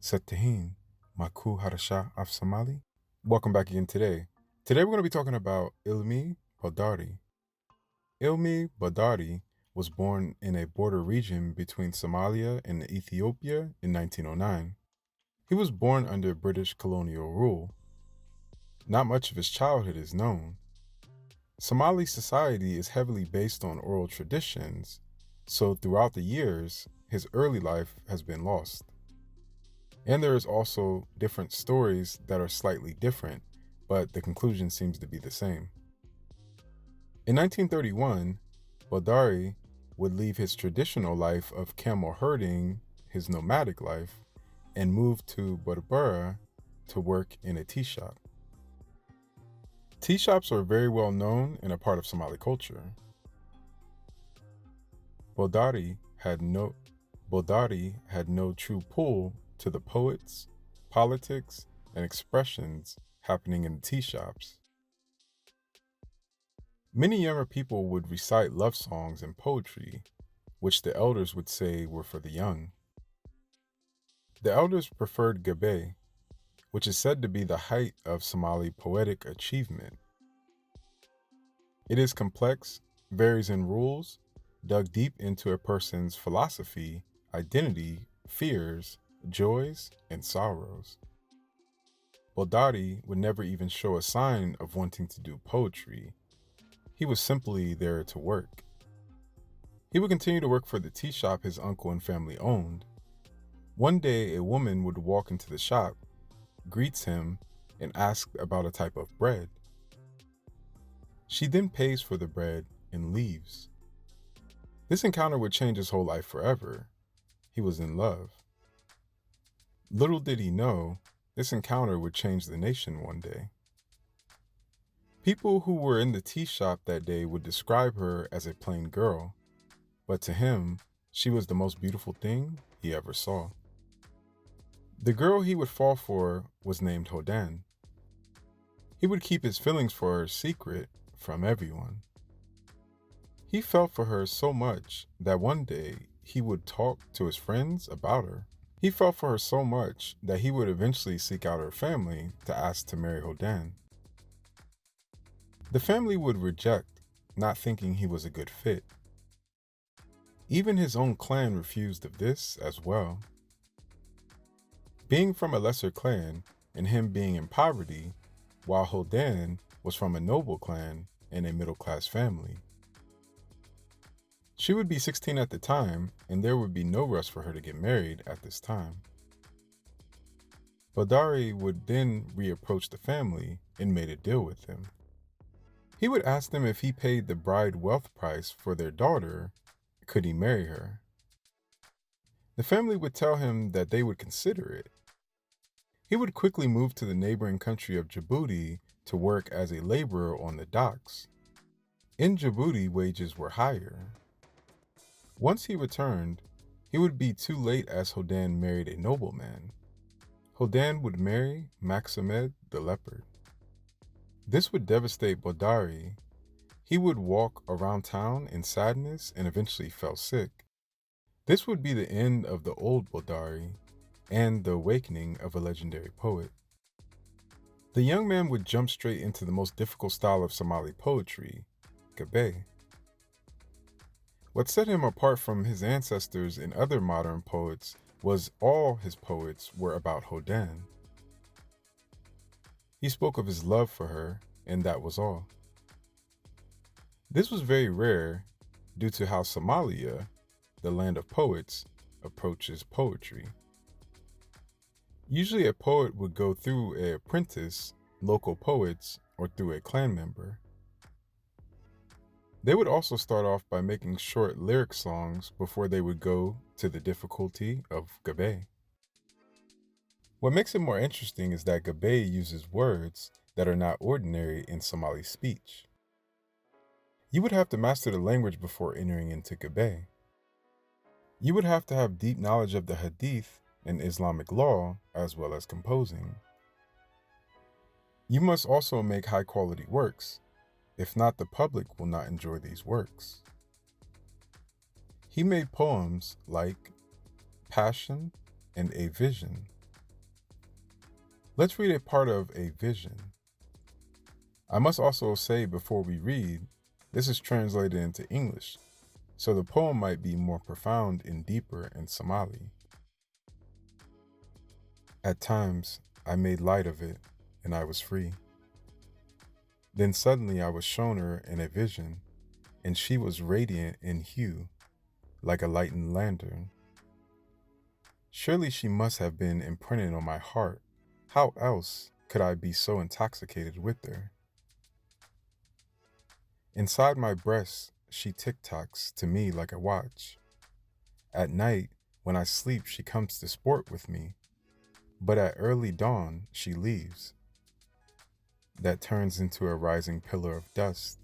Setahin, Maku Harasha of Somali. Welcome back again today. Today we're going to be talking about Ilmi Boodhari. Ilmi Boodhari was born in a border region between Somalia and Ethiopia in 1909. He was born under British colonial rule. Not much of his childhood is known. Somali society is heavily based on oral traditions, so throughout the years, his early life has been lost. And there is also different stories that are slightly different, but the conclusion seems to be the same. In 1931, Boodhari would leave his traditional life of camel herding, his nomadic life, and move to Berbera to work in a tea shop. Tea shops are very well known and a part of Somali culture. Boodhari had no true pull to the poets, politics, and expressions happening in the tea shops. Many younger people would recite love songs and poetry, which the elders would say were for the young. The elders preferred gabe, which is said to be the height of Somali poetic achievement. It is complex, varies in rules, dug deep into a person's philosophy, identity, fears, joys, and sorrows. Boodhari would never even show a sign of wanting to do poetry. He was simply there to work. He would continue to work for the tea shop his uncle and family owned. One day, a woman would walk into the shop, greets him, and asks about a type of bread. She then pays for the bread and leaves. This encounter would change his whole life forever. He was in love. Little did he know, this encounter would change the nation one day. People who were in the tea shop that day would describe her as a plain girl, but to him, she was the most beautiful thing he ever saw. The girl he would fall for was named Hodan. He would keep his feelings for her secret from everyone. He felt for her so much that one day he would talk to his friends about her. He felt for her so much that he would eventually seek out her family to ask to marry Hodan. The family would reject, not thinking he was a good fit. Even his own clan refused of this as well. Being from a lesser clan and him being in poverty, while Hodan was from a noble clan and a middle-class family. She would be 16 at the time, and there would be no rush for her to get married at this time. Boodhari would then reapproach the family and made a deal with them. He would ask them if he paid the bride wealth price for their daughter, could he marry her? The family would tell him that they would consider it. He would quickly move to the neighboring country of Djibouti to work as a laborer on the docks. In Djibouti, wages were higher. Once he returned, he would be too late as Hodan married a nobleman. Hodan would marry Maxamed the leopard. This would devastate Boodhari. He would walk around town in sadness and eventually fell sick. This would be the end of the old Boodhari and the awakening of a legendary poet. The young man would jump straight into the most difficult style of Somali poetry, gabe. What set him apart from his ancestors and other modern poets was all his poets were about Hodan. He spoke of his love for her, and that was all. This was very rare due to how Somalia, the land of poets, approaches poetry. Usually a poet would go through an apprentice, local poets, or through a clan member. They would also start off by making short lyric songs before they would go to the difficulty of gabe. What makes it more interesting is that gabe uses words that are not ordinary in Somali speech. You would have to master the language before entering into gabe. You would have to have deep knowledge of the hadith and Islamic law as well as composing. You must also make high-quality works. If not, the public will not enjoy these works. He made poems like Passion and A Vision. Let's read a part of a vision. I must also say before we read, this is translated into English, so the poem might be more profound and deeper in Somali. At times, I made light of it, and I was free. Then suddenly I was shown her in a vision, and she was radiant in hue, like a lightened lantern. Surely she must have been imprinted on my heart. How else could I be so intoxicated with her? Inside my breast, she tick-tocks to me like a watch. At night, when I sleep, she comes to sport with me. But at early dawn, she leaves. That turns into a rising pillar of dust.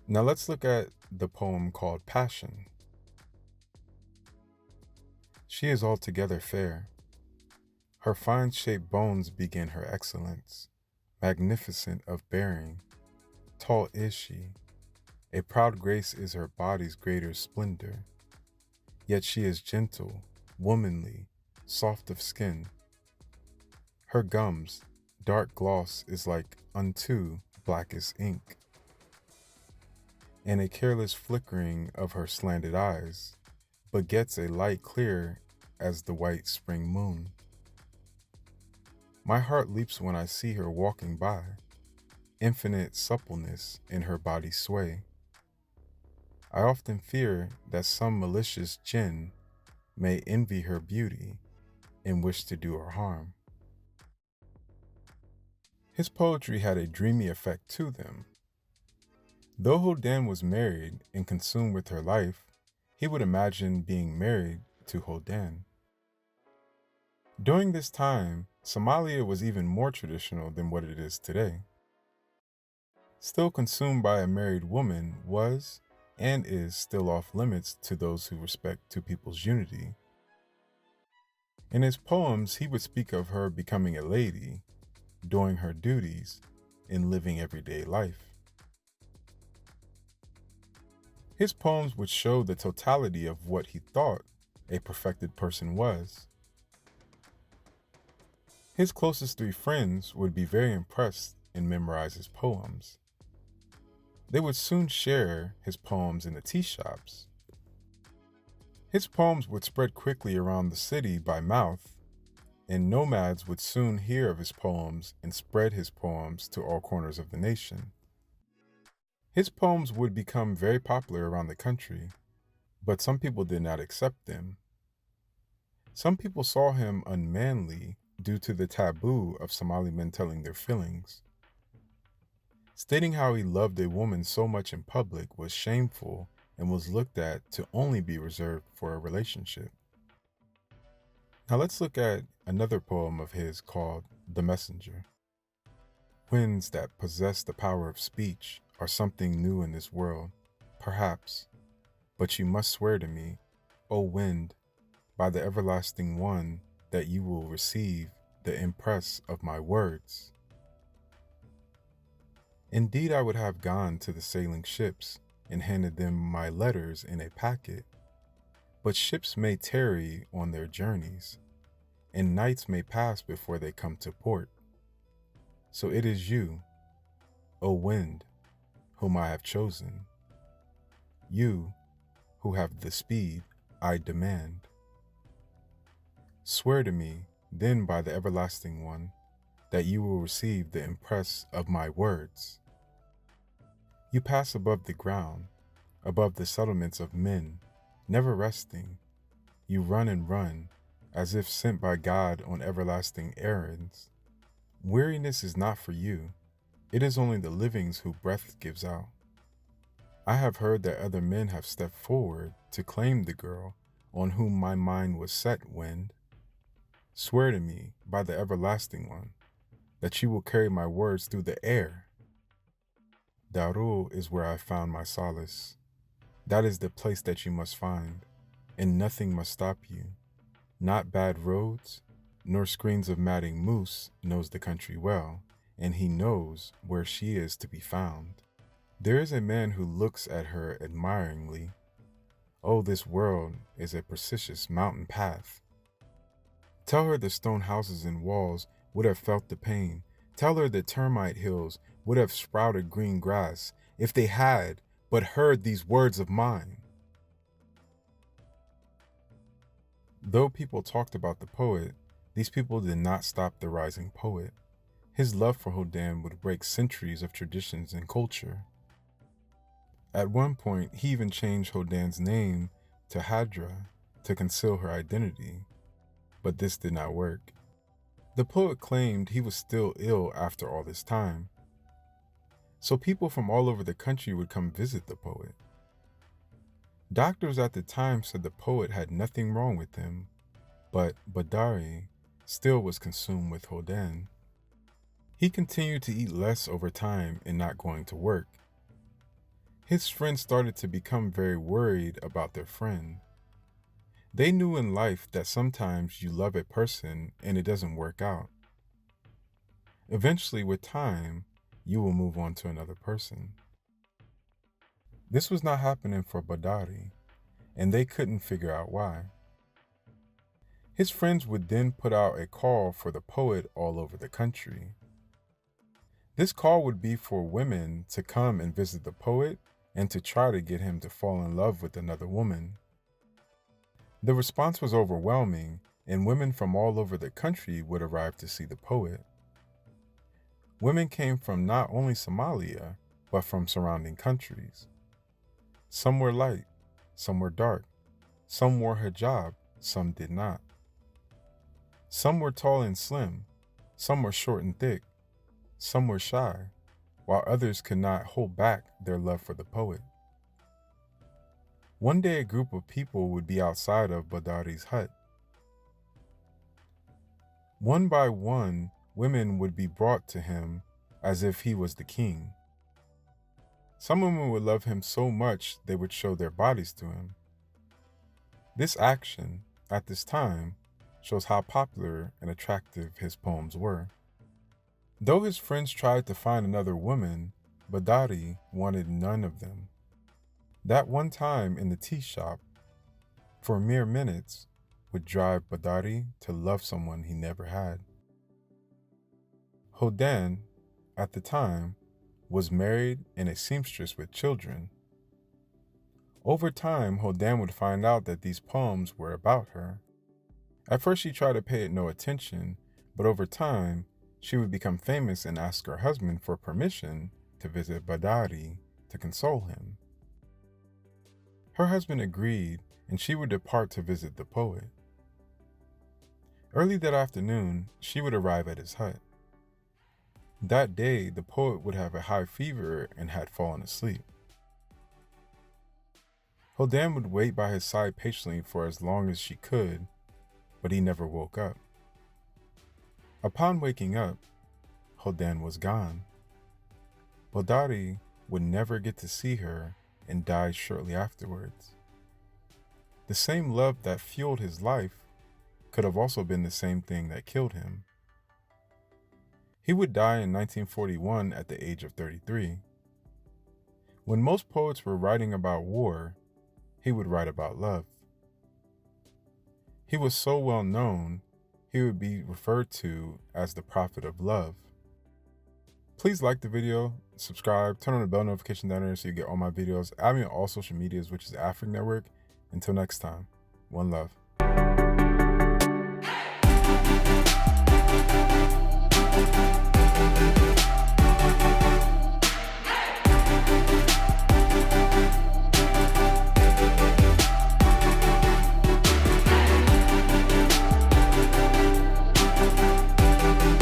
Now let's look at the poem called Passion. She is altogether fair. Her fine-shaped bones begin her excellence. Magnificent of bearing, tall is she. A proud grace is her body's greater splendor. Yet she is gentle, womanly, soft of skin. Her gums, dark gloss is like unto blackest ink, and a careless flickering of her slanted eyes begets a light clear as the white spring moon. My heart leaps when I see her walking by, infinite suppleness in her body's sway. I often fear that some malicious jinn may envy her beauty and wish to do her harm. His poetry had a dreamy effect to them. Though Hodan was married and consumed with her life, he would imagine being married to Hodan. During this time, Somalia was even more traditional than what it is today. Still consumed by a married woman was and is still off limits to those who respect two people's unity. In his poems, he would speak of her becoming a lady, doing her duties, and living everyday life. His poems would show the totality of what he thought a perfected person was. His closest three friends would be very impressed and memorize his poems. They would soon share his poems in the tea shops. His poems would spread quickly around the city by mouth, and nomads would soon hear of his poems and spread his poems to all corners of the nation. His poems would become very popular around the country, but some people did not accept them. Some people saw him unmanly due to the taboo of Somali men telling their feelings. Stating how he loved a woman so much in public was shameful and was looked at to only be reserved for a relationship. Now let's look at another poem of his called The Messenger. Winds that possess the power of speech are something new in this world, perhaps, but you must swear to me, O wind, by the everlasting one, that you will receive the impress of my words. Indeed, I would have gone to the sailing ships and handed them my letters in a packet, but ships may tarry on their journeys, and nights may pass before they come to port. So it is you, O wind, whom I have chosen, you who have the speed I demand. Swear to me, then by the everlasting one, that you will receive the impress of my words. You pass above the ground, above the settlements of men, never resting. You run and run, as if sent by God on everlasting errands. Weariness is not for you. It is only the livings who breath gives out. I have heard that other men have stepped forward to claim the girl on whom my mind was set, wind. Swear to me, by the everlasting one, that you will carry my words through the air. Darul is where I found my solace. That is the place that you must find, and nothing must stop you. Not bad roads, nor screens of matting moose knows the country well, and he knows where she is to be found. There is a man who looks at her admiringly. Oh, this world is a precipitous mountain path. Tell her the stone houses and walls would have felt the pain. Tell her the termite hills would have sprouted green grass if they had but heard these words of mine. Though people talked about the poet, these people did not stop the rising poet. His love for Hodan would break centuries of traditions and culture. At one point, he even changed Hodan's name to Hadra to conceal her identity, but this did not work. The poet claimed he was still ill after all this time, so people from all over the country would come visit the poet. Doctors at the time said the poet had nothing wrong with him, but Boodhari still was consumed with Hodan. He continued to eat less over time and not going to work. His friends started to become very worried about their friend. They knew in life that sometimes you love a person and it doesn't work out. Eventually, with time, you will move on to another person. This was not happening for Boodhari, and they couldn't figure out why. His friends would then put out a call for the poet all over the country. This call would be for women to come and visit the poet and to try to get him to fall in love with another woman. The response was overwhelming, and women from all over the country would arrive to see the poet. Women came from not only Somalia, but from surrounding countries. Some were light, some were dark, some wore hijab, some did not. Some were tall and slim, some were short and thick, some were shy, while others could not hold back their love for the poet. One day a group of people would be outside of Boodhari's hut. One by one, women would be brought to him as if he was the king. Some women would love him so much they would show their bodies to him. This action, at this time, shows how popular and attractive his poems were. Though his friends tried to find another woman, Boodhari wanted none of them. That one time in the tea shop, for mere minutes, would drive Boodhari to love someone he never had. Hodan, at the time, was married and a seamstress with children. Over time, Hodan would find out that these poems were about her. At first, she tried to pay it no attention, but over time, she would become famous and ask her husband for permission to visit Boodhari to console him. Her husband agreed, and she would depart to visit the poet. Early that afternoon, she would arrive at his hut. That day, the poet would have a high fever and had fallen asleep. Hodan would wait by his side patiently for as long as she could, but he never woke up. Upon waking up, Hodan was gone. Boodhari would never get to see her and died shortly afterwards. The same love that fueled his life could have also been the same thing that killed him. He would die in 1941 at the age of 33. When most poets were writing about war, he would write about love. He was so well known, he would be referred to as the prophet of love. Please like the video, subscribe, turn on the bell notification down there so you get all my videos. Add me on all social medias, which is Afric Network. Until next time, one love.